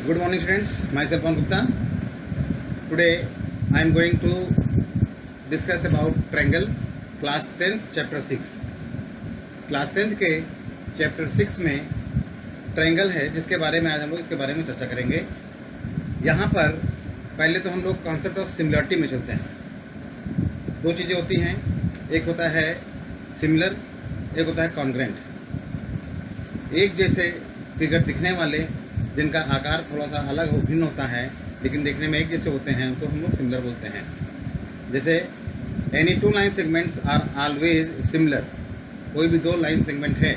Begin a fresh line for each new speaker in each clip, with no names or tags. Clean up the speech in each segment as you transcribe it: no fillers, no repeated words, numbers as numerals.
Good morning students, myself Pawan Gupta. Today I am going to discuss about triangle class 10th chapter 6. Class 10th के chapter 6 में triangle है जिसके बारे में आज हम लोग इसके बारे में चर्चा करेंगे। यहाँ पर पहले तो हम लोग कॉन्सेप्ट ऑफ सिमिलरिटी में चलते हैं। दो चीज़ें होती हैं, एक होता है सिमिलर, एक होता है कॉन्ग्रेंट। एक जैसे फिगर दिखने वाले जिनका आकार थोड़ा सा अलग भिन्न होता है लेकिन देखने में एक जैसे होते हैं उनको हम लोग सिमिलर बोलते हैं। जैसे any two line segments are always similar. कोई भी दो लाइन सेगमेंट है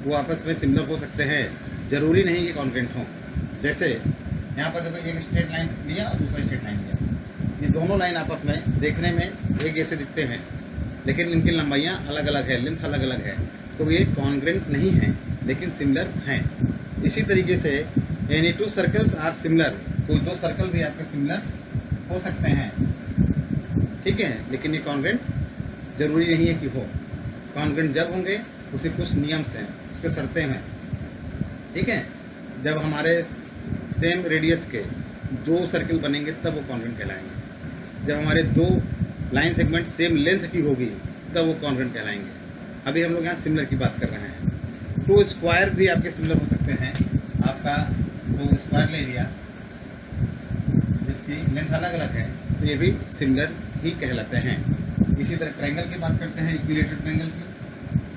वो आपस में सिमिलर हो सकते हैं, जरूरी नहीं कि कॉन्ग्रेंट हों। जैसे यहाँ पर देखो, एक स्ट्रेट लाइन लिया और दूसरा स्ट्रेट लाइन लिया, ये दोनों लाइन आपस में देखने में एक जैसे दिखते हैं लेकिन इनकी लंबाइयाँ अलग अलग है, लेंथ अलग अलग है, तो ये कॉन्ग्रेंट नहीं है लेकिन सिमिलर हैं। इसी तरीके से any two circles are similar. कोई दो सर्कल भी आपके सिमिलर हो सकते हैं, ठीक है, लेकिन ये कॉन्ग्रेंट जरूरी नहीं है कि हो। कॉन्ग्रेंट जब होंगे उसके कुछ नियम्स हैं, उसके शर्तें हैं, ठीक है। जब हमारे सेम रेडियस के दो सर्कल बनेंगे तब वो कॉन्ग्रेंट कहलाएंगे। जब हमारे दो लाइन सेगमेंट सेम लेंथ की होगी तब वो कॉन्ग्रेंट कहलाएंगे। अभी हम लोग यहाँ सिमिलर की बात कर रहे हैं। टू स्क्वायर भी आपके सिमिलर हो सकते हैं। आपका दो स्क्वायर ले लिया जिसकी लेंथ अलग अलग है तो ये भी सिमिलर ही कहलाते हैं। इसी तरह ट्रायंगल की बात करते हैं, इक्विलेटरल ट्रायंगल की,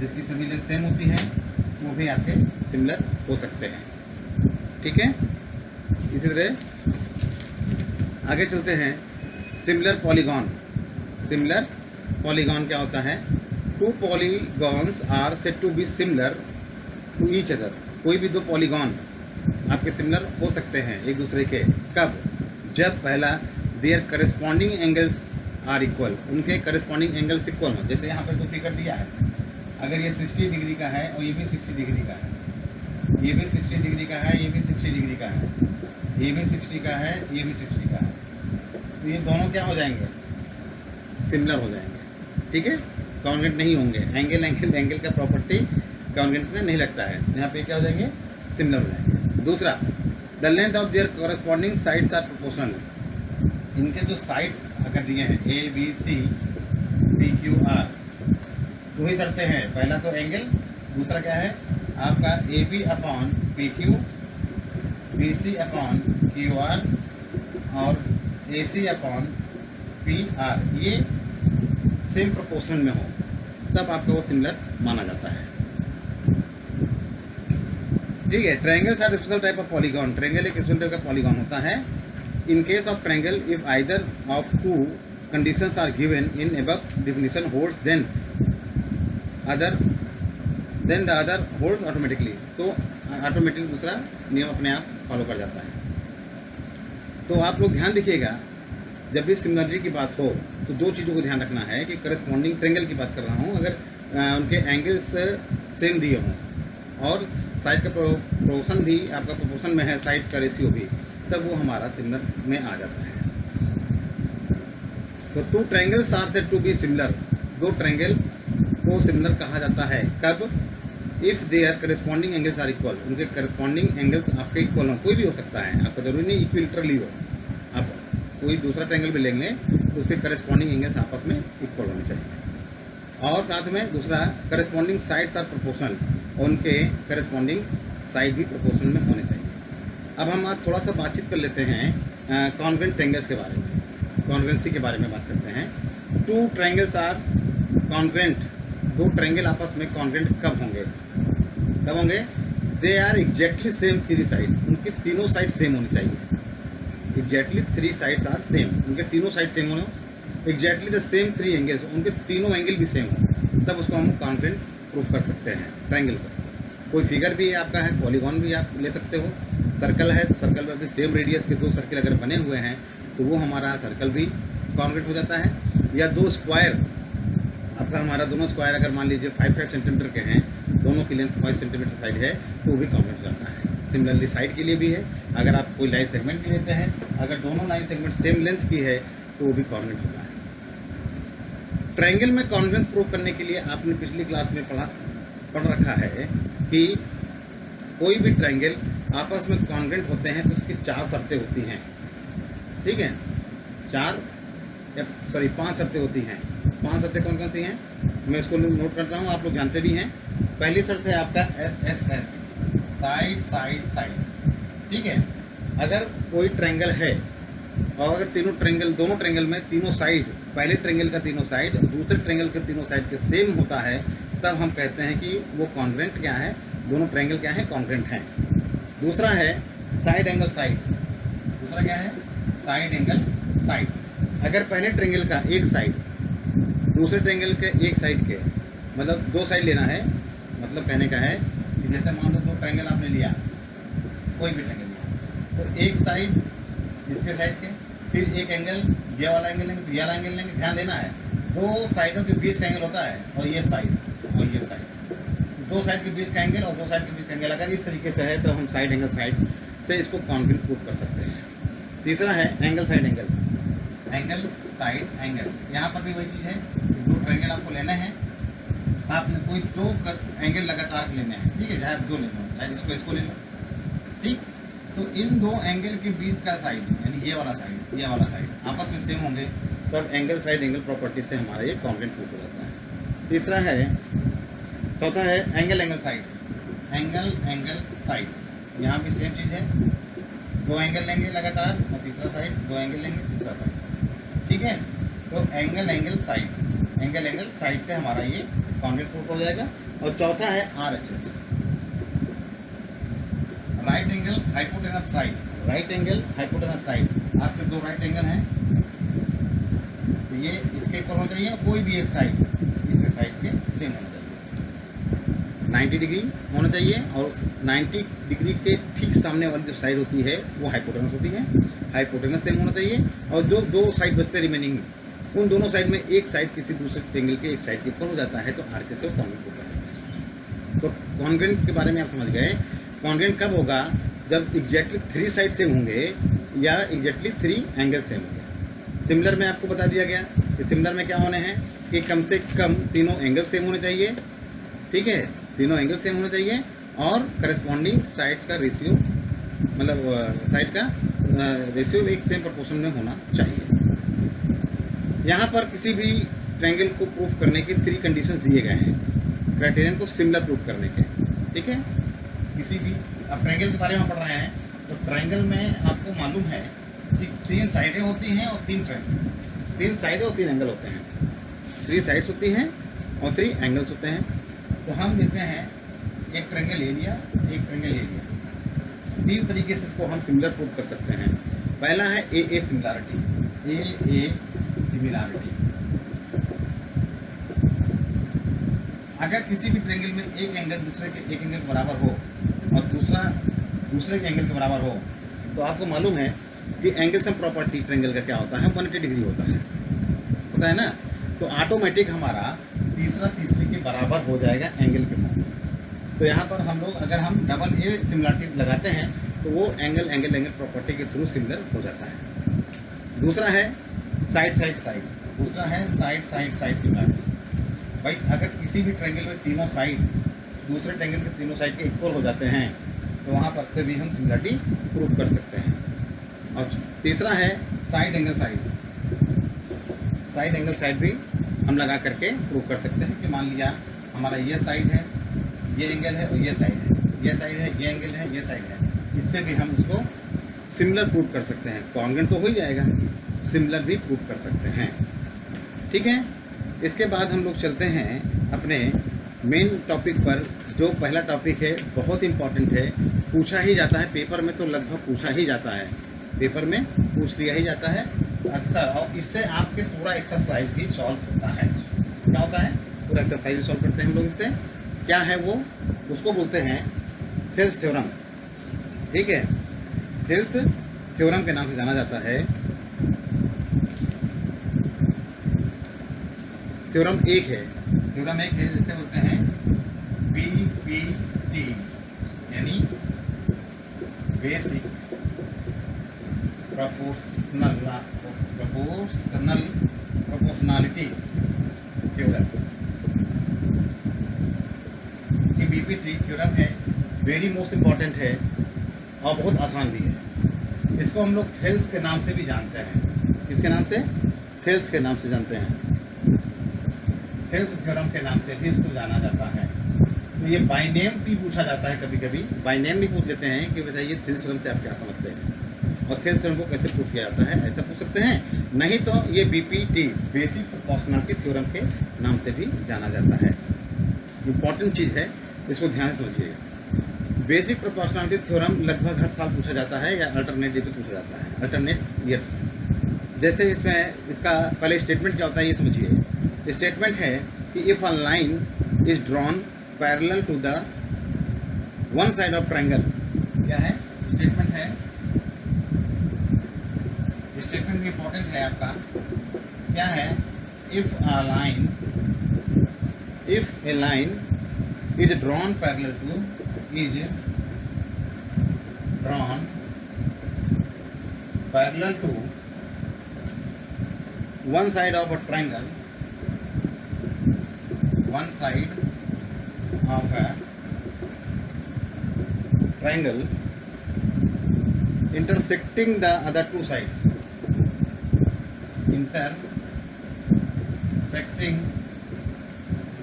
जिसकी सभी लेंथ सेम होती हैं, वो भी आपके सिमिलर हो सकते हैं, ठीक है। इसी तरह आगे चलते हैं। Similar polygon. सिमिलर पॉलीगॉन क्या होता है? Two polygons are said to be similar to each other. कोई भी दो पॉलीगॉन आपके सिमिलर हो सकते हैं एक दूसरे के। कब? जब पहला their corresponding angles are equal. उनके करस्पॉन्डिंग एंगल्स इक्वल हो। जैसे यहाँ पर दो फिगर दिया है, अगर ये 60 डिग्री का है और ये भी 60 डिग्री का है, ये भी 60 डिग्री का है, ये भी 60 डिग्री का है, ये भी 60 का है, ये भी 60 का है, तो ये दोनों क्या हो जाएंगे? सिमिलर हो जाएंगे, ठीक है, कॉन्ग्रेंट नहीं होंगे। एंगल का प्रॉपर्टी कॉन्ग्रेंट में नहीं लगता है, यहाँ पे क्या हो जाएंगे? सिमिलर हो जाएंगे। दूसरा, the length of their corresponding sides are proportional. इनके जो साइड्स अगर दिए हैं A B C P Q R, दो ही शर्तें हैं। पहला तो एंगल, दूसरा क्या है आपका A B upon P Q, B C upon Q R और A C upon P R, ये सेम प्रोपोर्शन में हो तब आपका वो सिमिलर माना जाता है, ठीक है। Triangles are special type of polygon. Triangle एक स्पेशल टाइप का पॉलीगॉन होता है। In case of triangle, if either of two conditions are given in above definition holds, then the other holds automatically. तो ऑटोमेटिकली दूसरा नियम अपने आप follow कर जाता है। तो आप लोग ध्यान दीजिएगा, जब भी सिमिलरिटी की बात हो तो दो चीज़ों को ध्यान रखना है कि करस्पॉन्डिंग ट्रायंगल की बात कर रहा हूँ, अगर उनके एंगल्स सेम दिए हों और साइड का प्रोपोर्शन भी आपका प्रोपोर्शन में है, साइड्स का रेशियो भी, तब वो हमारा सिमिलर में आ जाता है। तो two triangles are said to be similar. दो ट्रायंगल को सिमिलर कहा जाता है कब? If their corresponding angles are equal. उनके करस्पॉन्डिंग एंगल्स आपके इक्वल हो। कोई भी हो सकता है, आपका जरूरी नहीं इक्विलेटरली हो। आप कोई दूसरा ट्रायंगल भी लेंगे तो उसके करस्पॉन्डिंग एंगल्स आपस में इक्वल होने चाहिए। और साथ में दूसरा, करस्पॉन्डिंग साइड्स आर प्रोपोर्शनल। उनके करस्पॉन्डिंग साइड भी प्रोपोर्शन में होने चाहिए। अब हम आज थोड़ा सा बातचीत कर लेते हैं कॉन्ग्रेंट ट्रायंगल्स के बारे में, कॉन्ग्रेंसी के बारे में बात करते हैं। Two triangles are congruent. दो ट्रायंगल आपस में कॉन्ग्रेंट कब होंगे? कब होंगे? They are exactly same three sides. उनकी तीनों साइड सेम होनी चाहिए। Exactly three sides are same. उनके तीनों साइड सेम होने, exactly the same three angles, उनके तीनों एंगल भी सेम हो, तब उसको हम कॉन्ग्रेंट प्रूफ कर सकते हैं ट्रायंगल को। कोई फिगर भी आपका है, पॉलीगॉन भी आप ले सकते हो। सर्कल है तो सर्कल में भी सेम रेडियस के दो सर्कल अगर बने हुए हैं तो वो हमारा सर्कल भी कॉन्ग्रेंट हो जाता है। या दो स्क्वायर, आपका हमारा दोनों स्क्वायर अगर मान लीजिए 5 सेंटीमीटर के हैं, दोनों की लेंथ 5 सेंटीमीटर साइड है, तो वो भी कॉन्ग्रेंट हो जाता है। सिमिलरली साइड के लिए भी है। अगर आप कोई लाइन सेगमेंट भी लेते हैं, अगर दोनों लाइन सेगमेंट सेम लेंथ की है तो वो भी कॉन्ग्रेंट होता है। ट्रायंगल में कॉन्ग्रेंस प्रूव करने के लिए आपने पिछली क्लास में पढ़ रखा है कि कोई भी ट्रायंगल आपस में कॉन्ग्रेंट होते हैं तो इसकी 4 शर्तें होती हैं, ठीक है, 5 शर्तें होती हैं। 5 शर्तें कौन कौन सी हैं मैं इसको नोट करता हूँ, आप लोग जानते भी हैं। पहली शर्त है आपका SSS, साइड साइड साइड, ठीक है। अगर कोई ट्रायंगल है और अगर दोनों ट्रायंगल में तीनों साइड, पहले ट्रायंगल का तीनों साइड दूसरे ट्रायंगल के तीनों साइड के सेम होता है, तब हम कहते हैं कि वो कॉन्ग्रेंट क्या है, दोनों ट्रायंगल क्या है, कॉन्ग्रेंट हैं। दूसरा है साइड एंगल साइड। दूसरा क्या है, साइड एंगल साइड। अगर पहले ट्रायंगल का एक साइड दूसरे ट्रायंगल के एक साइड के, मतलब 2 साइड लेना है, मतलब कहने का है कि जैसे मान लो 2 ट्रायंगल आपने लिया, कोई भी ट्रायंगल लिया, तो एक साइड इसके साइड के, फिर एक एंगल ये वाला एंगल लेंगे, तो ये वाला एंगल लेंगे। ध्यान देना है 2 साइडों के बीच का एंगल होता है, और ये साइड और ये साइड, 2 साइड के बीच का एंगल और 2 साइड के बीच का एंगल अगर इस तरीके से है तो हम साइड एंगल साइड से इसको कॉन्ग्रेंट प्रूव कर सकते हैं। तीसरा है angle side angle, angle side angle. यहाँ पर भी वही चीज़ है, 2 ट्रायंगल आपको लेने हैं, आपने कोई 2 एंगल लगातार लेने हैं, ठीक है, चाहे आप 2 ले लो, चाहे इसको ले लो, ठीक। तो इन 2 एंगल के बीच का साइड, यानी ये वाला साइड आपस में सेम होंगे, तब एंगल साइड एंगल प्रॉपर्टी से हमारा ये कॉन्ग्रेंट प्रूफ हो जाता है। तीसरा है, चौथा है angle angle side, angle angle side. यहाँ भी सेम चीज़ है, 2 एंगल लेंगे लगातार और तीसरा साइड, 2 एंगल लेंगे तीसरा साइड, ठीक है। तो एंगल एंगल साइड से हमारा ये कॉन्ग्रेंट प्रूफ हो जाएगा। और चौथा है RHS, right angle hypotenuse side. Right angle hypotenuse side, आपके 2 राइट एंगल हैं, तो ये इसके इक्वल होना चाहिए, कोई भी एक साइड इसके साइड के सेम होना चाहिए, 90 डिग्री होना चाहिए, और 90 डिग्री के ठीक सामने वाली जो साइड होती है वो हाइपोटेनस होती है, हाइपोटेनस सेम होना चाहिए। और जो 2 साइड बचते रिमेनिंग, उन दोनों साइड में एक साइड किसी दूसरे ट्रायंगल के एक साइड के ऊपर हो जाता है, तो RHS से वो कॉन्ग्रेंट होता है। तो कॉन्ग्रेंट के बारे में आप समझ गए। कॉन्ग्रेंट कब होगा, जब एग्जैक्टली 3 साइड सेम होंगे या एग्जैक्टली 3 एंगल सेम होंगे। सिमिलर में आपको बता दिया गया कि सिमिलर में क्या होने हैं कि कम से कम तीनों एंगल सेम होने चाहिए, ठीक है, तीनों एंगल सेम होने चाहिए, और करस्पॉन्डिंग साइड्स का रेशियो, मतलब साइड का रेशियो एक सेम प्रोपोर्शन में होना चाहिए। यहाँ पर किसी भी ट्रायंगल को प्रूफ करने के 3 कंडीशंस दिए गए हैं, क्राइटेरियन को सिमिलर प्रूफ करने के, ठीक है। किसी भी आप ट्रायंगल के बारे में पढ़ रहे हैं, तो ट्रायंगल में आपको मालूम है कि 3 साइडें होती हैं और 3 ट्रायंगल, 3 साइडें और 3 एंगल होते हैं, 3 साइड्स होती हैं और 3 एंगल्स होते हैं। तो हम देते हैं एक ट्रायंगल ले लिया, एक ट्रायंगल ले लिया, 3 तरीके से इसको हम सिमिलर प्रूफ कर सकते हैं। पहला है AA सिमिलैरिटी, AA सिमिलैरिटी। अगर किसी भी ट्रायंगल में एक एंगल दूसरे के एक एंगल के बराबर हो और दूसरे के एंगल के बराबर हो, तो आपको मालूम है कि एंगल सम प्रॉपर्टी ट्रायंगल का क्या होता है, 180 डिग्री होता है ना। तो ऑटोमेटिक हमारा तीसरे के बराबर हो जाएगा एंगल के फॉर्म। तो यहाँ पर हम लोग अगर हम डबल A सिमिलैरिटी लगाते हैं तो वो एंगल प्रॉपर्टी के थ्रू सिमिलर हो जाता है। दूसरा है साइड साइड साइड, दूसरा है साइड साइड साइड सिमिलैरिटी। भाई अगर किसी भी ट्रायंगल में तीनों साइड दूसरे ट्रायंगल के तीनों साइड के इक्वल हो जाते हैं, तो वहाँ पर से भी हम सिमिलैरिटी प्रूफ कर सकते हैं। और तीसरा है side angle side, side angle side भी हम लगा करके प्रूफ कर सकते हैं कि मान लिया हमारा ये साइड है, ये एंगल है और ये साइड है, ये साइड है, ये एंगल है, ये साइड है, इससे भी हम उसको सिमिलर प्रूफ कर सकते हैं। कॉन्ग्रेंट तो हो ही जाएगा, सिमिलर भी प्रूफ कर सकते हैं, ठीक है। इसके बाद हम लोग चलते हैं अपने मेन टॉपिक पर। जो पहला टॉपिक है बहुत इंपॉर्टेंट है, पूछा ही जाता है पेपर में, तो लगभग पूछा ही जाता है, पेपर में पूछ लिया ही जाता है अक्सर, और इससे आपके पूरा एक्सरसाइज भी सॉल्व होता है। क्या होता है, पूरा एक्सरसाइज भी सॉल्व करते हैं हम लोग इससे। क्या है वो, उसको बोलते हैं थेल्स थ्योरम, ठीक है। थेल्स थ्योरम के नाम से जाना जाता है। थ्योरम 1 है, थ्योरम 1 है, जैसे बोलते हैं BPT, यानी बेसिक प्रोपोर्शनलिटी थ्योरम। ये BPT थ्योरम है, वेरी मोस्ट इम्पॉर्टेंट है। और बहुत आसान भी है। इसको हम लोग थेल्स के नाम से भी जानते हैं। किसके नाम से? थेल्स के नाम से जानते हैं। थेल्स थ्योरम के नाम से भी इसको जाना जाता है। तो ये बाय नेम भी पूछा जाता है, कभी कभी बाय नेम भी पूछ लेते हैं कि बताइए थेल्स थ्योरम से आप क्या समझते हैं और थेल्स थ्योरम को कैसे प्रूफ किया जाता है, ऐसा पूछ सकते हैं। नहीं तो ये BPT बेसिक प्रोपोर्शनैलिटी थ्योरम के नाम से भी जाना जाता है। इंपॉर्टेंट चीज़ है, इसको ध्यान से समझिएगा। बेसिक प्रोपोर्शनैलिटी थ्योरम लगभग हर साल पूछा जाता है या अल्टरनेट पे पूछा जाता है, अल्टरनेट ईयर्स में। जैसे इसमें इसका पहले स्टेटमेंट क्या होता है ये समझिए। स्टेटमेंट है कि if a line is drawn parallel to the one side of triangle, क्या है स्टेटमेंट है, स्टेटमेंट भी इंपॉर्टेंट है आपका। क्या है? If a line is drawn parallel to one side of a triangle, one side of a triangle intersecting the other two sides, intersecting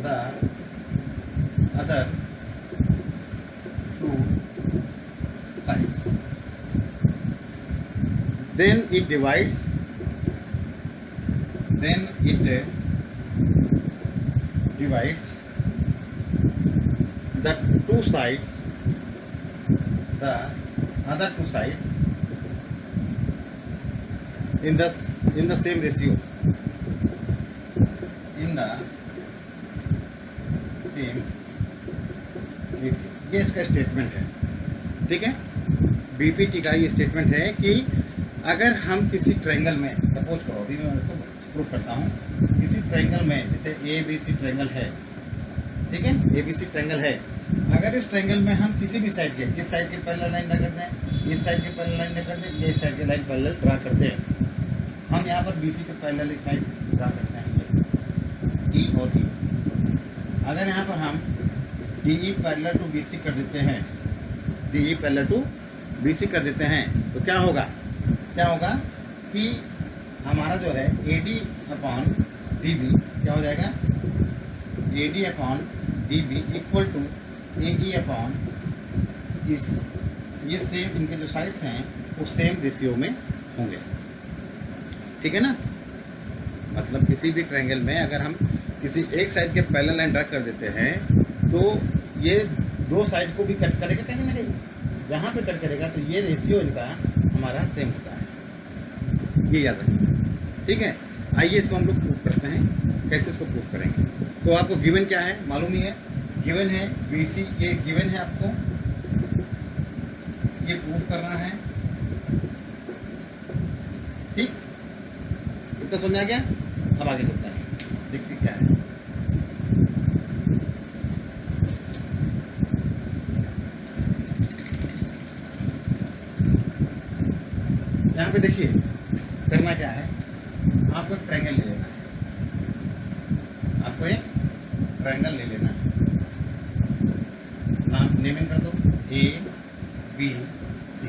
the other two sides, then it divides the two sides, the other two sides in the same ratio, ये इसका statement है। ठीक है, BPT का ये statement है कि अगर हम किसी ट्रायंगल में, सपोज करो अभी मैं इसको प्रूफ करता हूँ, किसी ट्रायंगल में जैसे ABC ट्रायंगल है, ठीक है, ABC ट्रायंगल है, अगर इस ट्रायंगल में हम किसी भी साइड के, इस साइड के पैरेलल लाइन ड्रा करते हैं, इस साइड के पैरेलल लाइन ड्रा करते हैं, इस साइड के लाइन पैरेलल ड्रा करते हैं, हम यहाँ पर BC के पैरेलल एक साइड ड्रा करते हैं E और E। अगर यहाँ पर हम DE पैरेलल टू BC कर देते हैं, DE पैरेलल टू BC कर देते हैं, तो क्या होगा कि हमारा जो है AD/DB क्या हो जाएगा, AD/DB इक्वल टू AE/EC। ये सेम, इनके जो साइड्स हैं वो सेम रेशियो में होंगे। ठीक है ना, मतलब किसी भी ट्रायंगल में अगर हम किसी एक साइड के पैरेलल लाइन ड्रा कर देते हैं तो ये दो साइड को भी कट करेगा, कहीं ना कहीं जहाँ पे कट करेगा तो ये रेशियो इनका हमारा सेम होता है, ये याद रखिए। ठीक है, आइए इसको हम लोग प्रूफ करते हैं। कैसे इसको प्रूफ करेंगे? तो आपको गिवन क्या है मालूम ही है, गिवन है BC, ये गिवन है, आपको ये प्रूफ करना है। ठीक, इतना समझ आ गया? अब आगे चलते हैं, देखते क्या है। यहाँ पे देखिए करना क्या है, आपको एक ट्रायंगल ले लेना है, आपको एक ट्रायंगल ले लेना है, नाम नेमिंग कर दो ABC।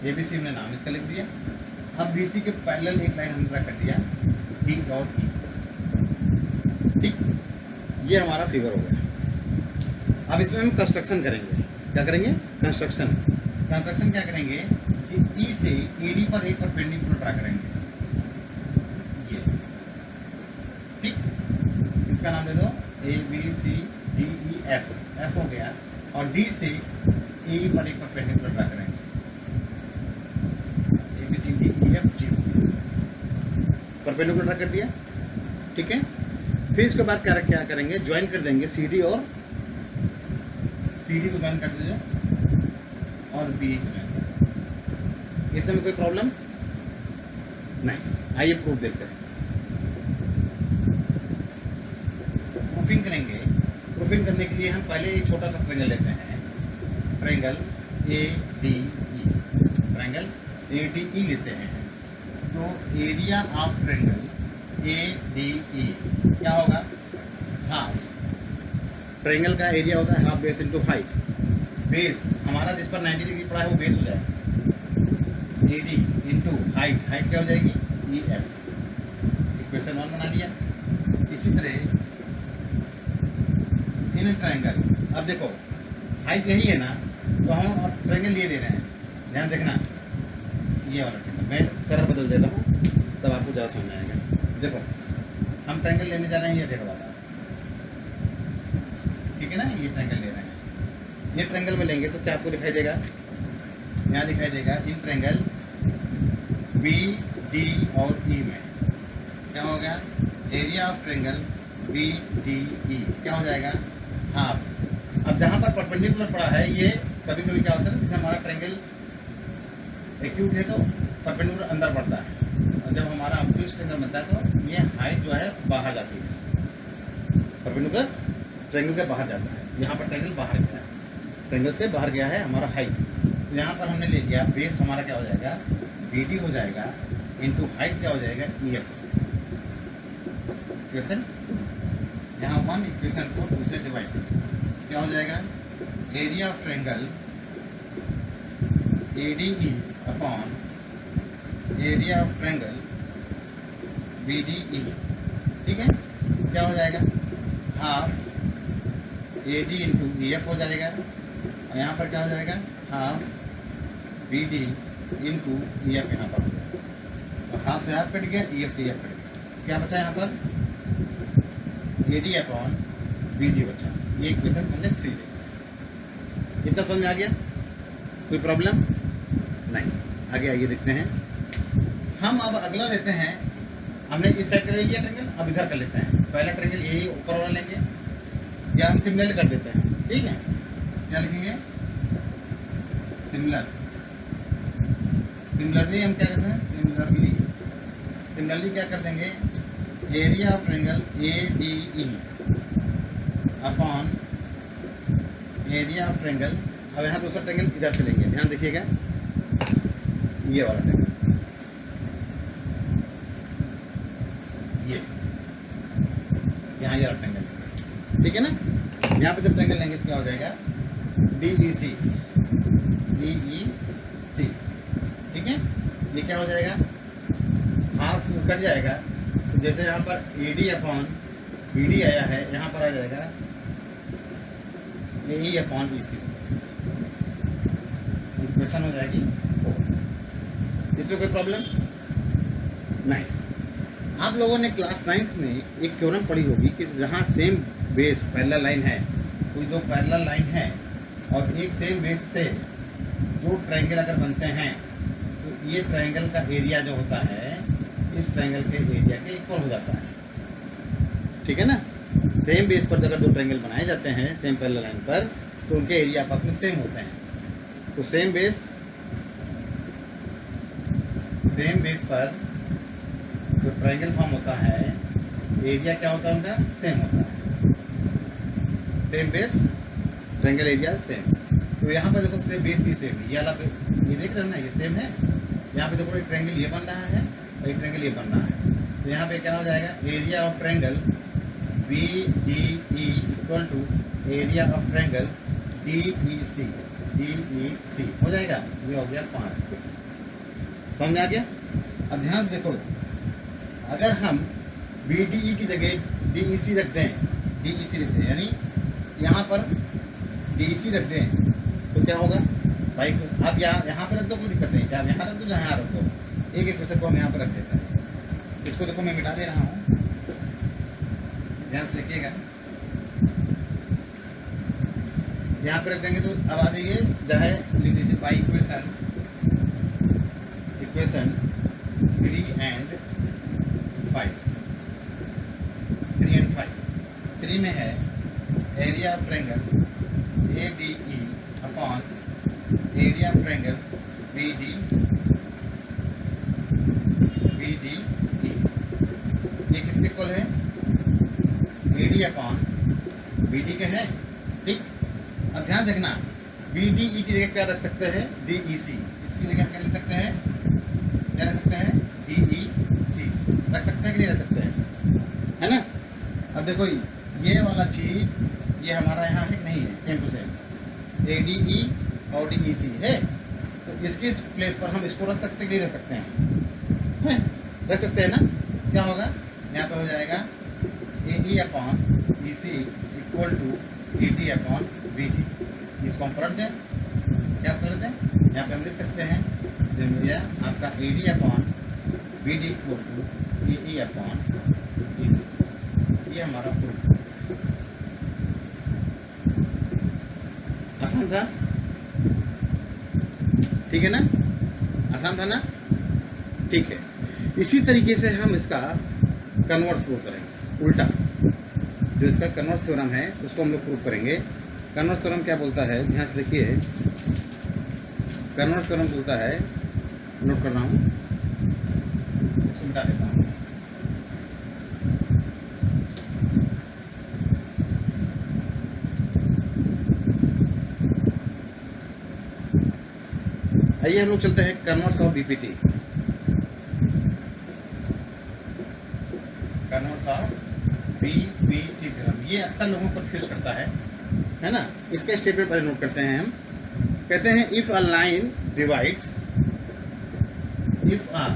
ABC हमने नाम इसका लिख दिया। अब BC के पैरेलल एक लाइन हमने ड्रा कर दिया D डॉट E। ठीक, ये हमारा फिगर हो गया। अब इसमें हम कंस्ट्रक्शन करेंगे। क्या करेंगे? कंस्ट्रक्शन क्या करेंगे कि E से AD पर एक परपेंडिकुलर ड्रा करेंगे, ये। ठीक, इसका नाम दे दो ABCDEF, F हो गया, और D से AE पर एक परपेंडिकुलर ड्रा करेंगे, ABCDEFG परपेंडिकुलर ड्रा कर दिया। ठीक है, फिर इसके बाद क्या करेंगे, ज्वाइन कर देंगे CD और CD को ज्वाइन कर दीजिए और B को ज्वाइन। इतने में कोई प्रॉब्लम नहीं। आइए प्रूफ देखते हैं। प्रूफिंग करेंगे। प्रूफिंग करने के लिए हम पहले एक छोटा सा ट्रायंगल लेते हैं, ट्रायंगल ADE लेते हैं। तो एरिया ऑफ ट्रायंगल ADE क्या होगा, हाफ। ट्रायंगल का एरिया होता है half base into height. Base हमारा जिस पर 90 डिग्री पड़ा है वो बेस हो जाएगा। ए डी इंटू हाइट, हाइट क्या हो जाएगी ई एफ। इक्वेशन 1 बना लिया। इसी तरह इन ट्रायंगल, अब देखो हाइट यही है ना, तो हम अब ट्रायंगल लिए दे रहे हैं, ध्यान देखना ये वाला ट्रायंगल, मैं कलर बदल दे रहा हूँ तब आपको ज़्यादा समझ में आएगा। देखो हम ट्रायंगल लेने जा रहे हैं ये रेड वाला, ठीक है ना, ये ट्रायंगल ले रहे हैं। ये ट्रायंगल में लेंगे तो क्या आपको दिखाई देगा, यहाँ दिखाई देगा इन ट्रायंगल बी डी और ई में क्या हो गया, area of triangle B D E क्या हो जाएगा हाफ। अब जहाँ पर परपेंडिकुलर पड़ा है ये कभी कभी क्या होता है, जैसे हमारा ट्रायंगल एक्यूट है तो परपेंडिकुलर अंदर बढ़ता है, और जब हमारा ऑब्ट्यूज ट्रायंगल बनता है तो ये हाइट जो है बाहर जाती है, परपेंडिकुलर ट्रायंगल के बाहर जाता है। यहाँ पर ट्रायंगल बाहर गया, ट्रायंगल से बाहर गया है हमारा हाइट, तो यहाँ पर हमने ले लिया बेस हमारा क्या हो जाएगा बी डी हो जाएगा, इंटू हाइट क्या हो जाएगा ई एफ। इक्वेशन यहाँ 1 इक्वेशन को 2 से डिवाइड क्या हो जाएगा, area of triangle A D E upon area of triangle B D E, ठीक है, क्या हो जाएगा half A D into E F हो जाएगा, और यहाँ पर क्या हो जाएगा half B D into E F यहाँ पर हो जाएगा, और हाफ से हाफ कट गया, ई एफ से एफ कट गया, क्या बचा यहाँ पर A D upon B D बचा। ये इक्वेशन हमने 3 लिखा। इतना समझ में आ गया, कोई प्रॉब्लम नहीं। आगे आइए देखते हैं, हम अब अगला लेते हैं, हमने इस साइड कर लिया ट्रायंगल, अब इधर कर लेते हैं। पहला ट्रायंगल यही ऊपर वाला लेंगे, या हम सिमिलर कर देते हैं, ठीक है, क्या लिखेंगे सिमिलर, सिमिलरली हम क्या करते हैं सिमिलरली क्या कर देंगे, area of triangle A D E upon area of triangle, अब यहाँ दूसरा ट्रायंगल इधर से लेंगे, ध्यान देखिएगा ये वाला ट्रायंगल, ये यहाँ ये वाला ट्रायंगल, ठीक है ना। यहाँ पे जब ट्रायंगल लेंगे तो क्या हो जाएगा डी ई सी, ठीक है, ये क्या हो जाएगा हाफ कट जाएगा, तो जैसे यहाँ पर A D upon B D आया है, यहाँ पर आ जाएगा A E upon E C, equation हो जाएगी 4। इसमें कोई प्रॉब्लम नहीं। आप लोगों ने क्लास 9th में एक थ्योरम पढ़ी होगी कि जहाँ सेम बेस पैरेलल लाइन है, कोई 2 पैरेलल लाइन है और एक सेम बेस से 2 ट्रायंगल अगर बनते हैं तो ये ट्रायंगल का एरिया जो होता है इस ट्रायंगल के एरिया के इक्वल हो जाता है, ठीक है ना। सेम बेस पर अगर 2 ट्रायंगल बनाए जाते हैं सेम पैरेलल लाइन पर तो उनके एरिया आपस में सेम होते हैं। तो सेम बेस पर जो ट्रायंगल फॉर्म होता है एरिया क्या होता है उनका सेम होता है, same base triangle area same. तो यहाँ पर देखो सेम बेस ही सेम है, ये वाला ये देख रहे हो ना, ये सेम है। यहाँ पे देखो एक ट्रायंगल ये बन रहा है और एक ट्रायंगल ये बन रहा है, तो यहाँ पे क्या हो जाएगा area of triangle B D E equal to area of triangle D E C हो जाएगा। ये हो गया 5। समझ आ गया। अब ध्यान से देखो, अगर हम बी डी ई की जगह डी ई सी रख दें, यानी यहाँ पर डी ई सी रख दें तो क्या होगा भाई, आप यहाँ पर रख दो, कोई दिक्कत नहीं, क्या आप यहाँ रख दो या यहाँ रख दो, एक क्वेश्चन को हम यहाँ पर रख देते हैं। इसको देखो मैं मिटा दे रहा हूँ, ध्यान से देखिएगा। यहाँ पे रख देंगे तो अब आ जाइए, चाहे लिख दीजिए बाई इक्वेशन 3 and 5। 3 में है area of triangle A D E upon area of triangle B D E. ये किसके इक्वल है, A D upon B D के है, ठीक। अब ध्यान देखना, बी डी ई की जगह क्या रख सकते हैं डी ई सी, इसकी जगह क्या लिख सकते हैं, क्या रख सकते हैं डी ई सी, रख सकते हैं कि नहीं रख सकते हैं, है ना। अब देखो ये वाला चीज ये हमारा यहाँ है कि नहीं है, same to same A D E और डी ई सी है, तो इसके प्लेस पर हम इसको रख सकते नहीं रख सकते हैं? रख सकते हैं ना। क्या होगा, यहाँ पे हो जाएगा A E upon E C equal to D T upon B D. इसको हम पलट दें, क्या पलट दें, यहाँ पे हम लिख सकते हैं जो भैया आपका A D upon B D equal to A E upon E C. ये हमारा प्रूफ। आसान था, ठीक है ना, आसान था ना, ठीक है। इसी तरीके से हम इसका कन्वर्स प्रूव करेंगे, उल्टा जो इसका कन्वर्स थ्योरम है उसको हम लोग प्रूव करेंगे। कन्वर्स थ्योरम क्या बोलता है, ध्यान से देखिए। कन्वर्स थ्योरम बोलता है, नोट कर रहा हूँ, इसको मिटा देता हूँ। आइए हम लोग चलते हैं converse of BPT. Converse of BPT theorem, ये अक्सर लोगों को कंफ्यूज करता है ना। इसके स्टेटमेंट पर नोट करते हैं हम। कहते हैं if a line divides, if a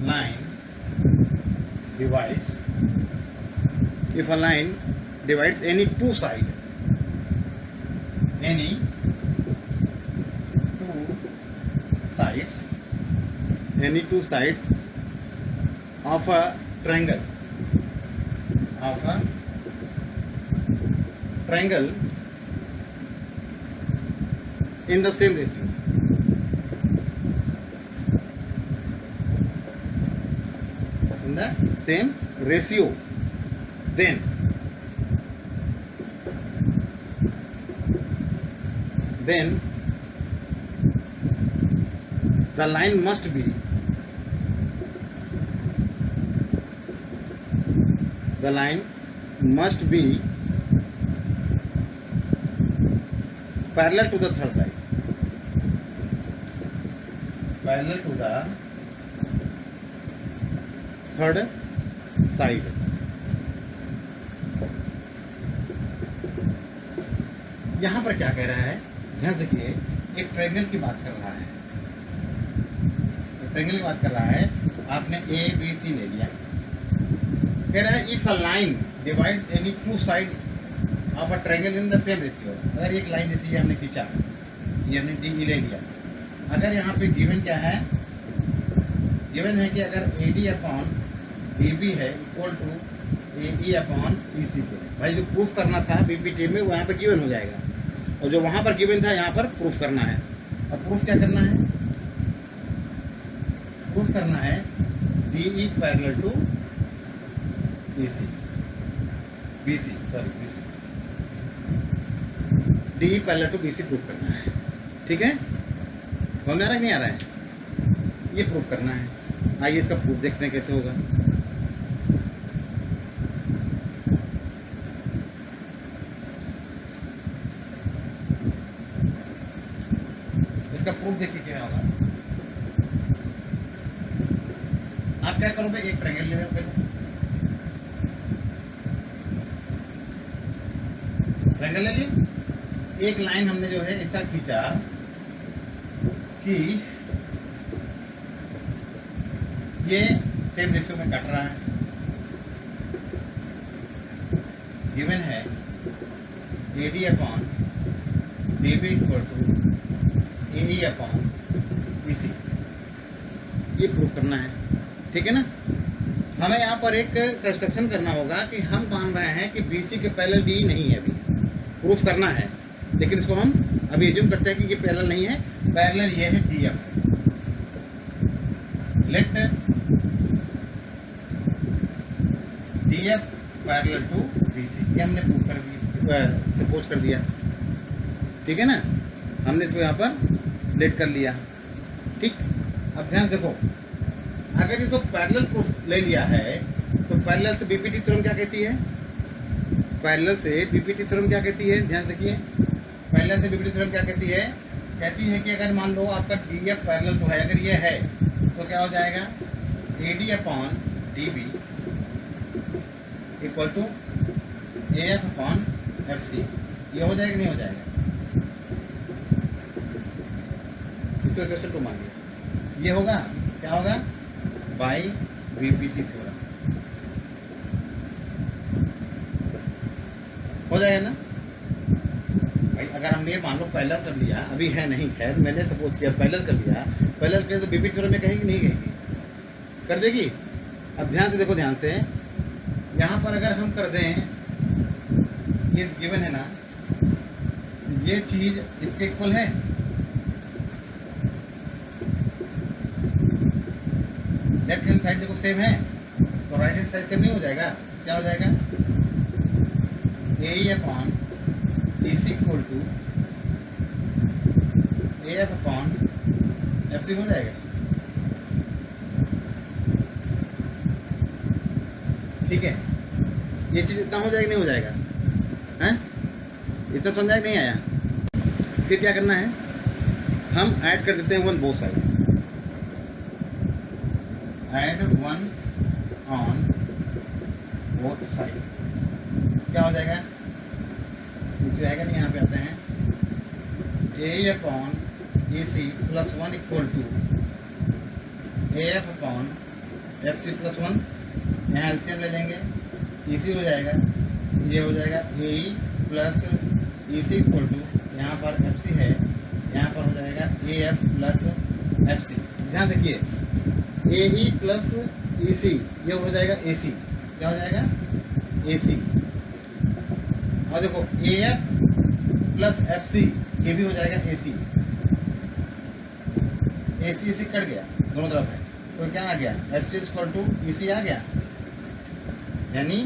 line divides, if a line divides any two side, any sides, any two sides of a triangle, of a triangle in the same ratio, in the same ratio, then the line must be, the line must be parallel to the third side, parallel to the third side। यहां पर क्या कह रहा है, ध्यान देखिए, एक triangle की बात कर रहा है, ट्रायंगल की बात कर रहा है। आपने ए बी सी ले लिया, कह रहा है if a line divides any two side of a triangle in the same ratio. अगर एक लाइन जैसी ये हमने खींचा, ये हमने डी ई ले लिया, अगर यहाँ पे गिवन क्या है, गिवन है कि अगर A D upon B B है equal to A E upon E C के। भाई जो प्रूफ करना था बीपीटी में वो यहाँ पर गिवन हो जाएगा, और जो वहां पर गिवन था यहाँ पर प्रूफ करना है। और प्रूफ क्या करना है, प्रूफ करना है D E parallel to E C, B C, sorry B C, D E parallel to B C proof करना है। ठीक है, समझ में आ रहा है नहीं आ रहा है, ये प्रूफ करना है। आइए इसका प्रूफ देखते हैं कैसे होगा। इसका प्रूफ देखिए क्या होगा। आप क्या करोगे, एक ट्रायंगल ले लोगे, ट्रायंगल ले लिए, एक लाइन हमने जो है ऐसा खींचा कि ये सेम रेशियो में कट रहा है। गिवन है A D upon B B equal to A E upon E C, ये प्रूफ करना है। ठीक है ना। हमें यहाँ पर एक कंस्ट्रक्शन करना होगा कि हम मान रहे हैं कि BC के पैरेलल डी नहीं है, अभी प्रूफ करना है, लेकिन इसको हम अभी एज्यूम करते हैं कि ये पैरेलल नहीं है। पैरेलल ये है DF, let DF parallel to BC, ये हमने प्रूफ कर दिया, सपोज कर दिया। ठीक है ना, हमने इसको यहाँ पर लेट कर लिया। ठीक, अब ध्यान देखो, अगर इसको पैरेलल प्रूफ ले लिया है तो पैरेलल से बीपीटी थ्योरम क्या कहती है, पैरेलल से बीपीटी थ्योरम क्या कहती है, ध्यान देखिए। पैरेलल से बीपीटी थ्योरम क्या कहती है, कहती है कि अगर मान लो आपका DF पैरेलल टू है, अगर ये है तो क्या हो जाएगा, AD upon DB equal to AF upon FC। ये हो जाएगा नहीं हो जाएगा, x इक्वल टू मान लिया, ये होगा क्या होगा बाय VPT थ्योरम, हो जाएगा ना भाई। अगर हमने ये मान लो पैरेलल कर लिया, अभी है नहीं, खैर मैंने सपोज किया पैरेलल कर लिया, पैरेलल किया तो VPT थ्योरम में कहेगी नहीं कहेगी, कर देगी। अब ध्यान से देखो, ध्यान से यहाँ पर अगर हम कर दें, ये गिवन है ना, ये चीज इसके इक्वल है, लेफ्ट हैंड साइड देखो सेम है, तो राइट हैंड साइड सेम नहीं हो जाएगा, क्या हो जाएगा AE upon EC equal to AF upon FC हो जाएगा। ठीक है, ये चीज इतना हो जाएगा नहीं हो जाएगा, हैं? इतना समझ आया नहीं आया? फिर क्या करना है, हम ऐड कर देते हैं 1 both side, add 1 on both side, क्या हो जाएगा, नीचे आएगा नहीं, यहाँ पे आते हैं AE upon EC plus 1 equal to AF upon FC plus 1, यहाँ एलसीएम ले लेंगे, EC हो जाएगा, ये हो जाएगा AE plus EC equal to, यहाँ पर FC है, यहाँ पर हो जाएगा AF प्लस FC। ध्यान देखिए AE प्लस EC, ये हो जाएगा AC, क्या हो जाएगा AC, और देखो AF प्लस FC, ये भी हो जाएगा AC, AC कट गया दोनों तरफ है, तो क्या आ गया FC इक्वल टू EC आ गया, यानी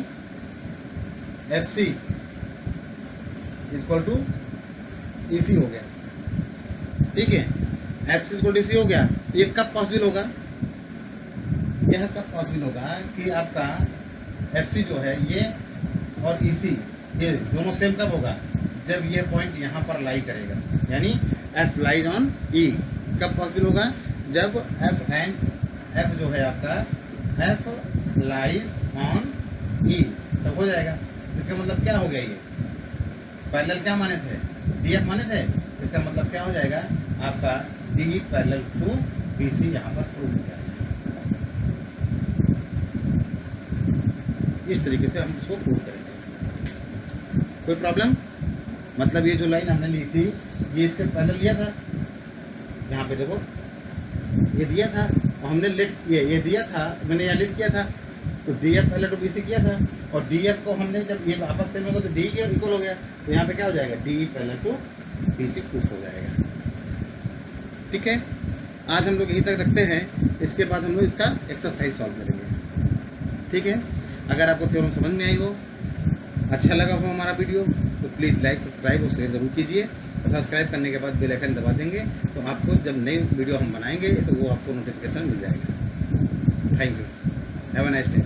FC इक्वल टू EC हो गया। ठीक है, FC इक्वल टू EC हो गया, ये कब पॉसिबल होगा, यह कब पॉसिबल होगा कि आपका FC जो है ये और EC ये दोनों सेम कब होगा, जब ये पॉइंट यहाँ पर लाई करेगा, यानी F लाइज ऑन E। कब पॉसिबल होगा, जब F जो है आपका F लाइज ऑन E, तब हो जाएगा। इसका मतलब क्या हो गया, ये पैरेलल क्या माने थे, DF माने थे, इसका मतलब क्या हो जाएगा आपका D पैरेलल टू BC यहाँ पर प्रूव हो जाएगा। इस तरीके से हम इसको प्रूव करेंगे। कोई प्रॉब्लम, मतलब ये जो लाइन हमने ली थी ये इसके पैरेलल लिया था, यहाँ पे देखो ये दिया था और हमने लिट ये दिया था, मैंने यहाँ लिट किया था, तो DF पैरेलल टू BC किया था, और DF को हमने जब ये वापस सेम होगा तो D के इक्वल हो गया, तो यहाँ पे क्या हो जाएगा DE parallel to BC proof हो जाएगा। ठीक है, आज हम लोग यहीं तक रखते हैं, इसके बाद हम लोग इसका एक्सरसाइज सॉल्व करेंगे। ठीक है, अगर आपको थ्योरम समझ में आई हो, अच्छा लगा हो हमारा वीडियो, तो प्लीज़ लाइक सब्सक्राइब और शेयर ज़रूर कीजिए, और सब्सक्राइब करने के बाद बेल आइकन दबा देंगे, तो आपको जब नई वीडियो हम बनाएंगे तो वो आपको नोटिफिकेशन मिल जाएगा। Thank you, have a nice day.